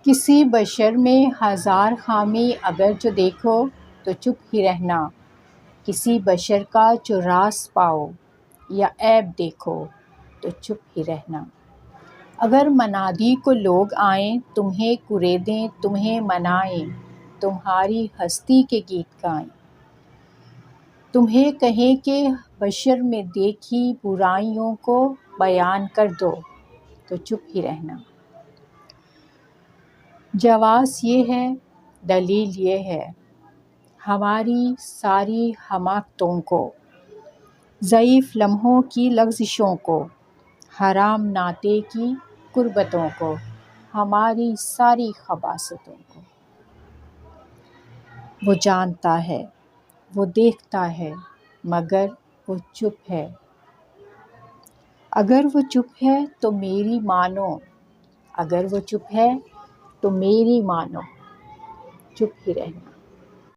کسی بشر میں ہزار خامی اگر جو دیکھو تو چپ ہی رہنا، کسی بشر کا جو راز پاؤ یا عیب دیکھو تو چپ ہی رہنا۔ اگر منادی کو لوگ آئیں تمہیں کریدیں تمہیں منائیں، تمہاری ہستی کے گیت گائیں، تمہیں کہیں کہ بشر میں دیکھی برائیوں کو بیان کر دو تو چپ ہی رہنا۔ جواز یہ ہے، دلیل یہ ہے، ہماری ساری حماقتوں کو، ضعیف لمحوں کی لغزشوں کو، حرام ناطے کی قربتوں کو، ہماری ساری خباثتوں کو۔ وہ جانتا ہے، وہ دیکھتا ہے، مگر وہ چپ ہے۔ اگر وہ چپ ہے تو میری مانو، اگر وہ چپ ہے تو میری مانو، چپ ہی رہنا۔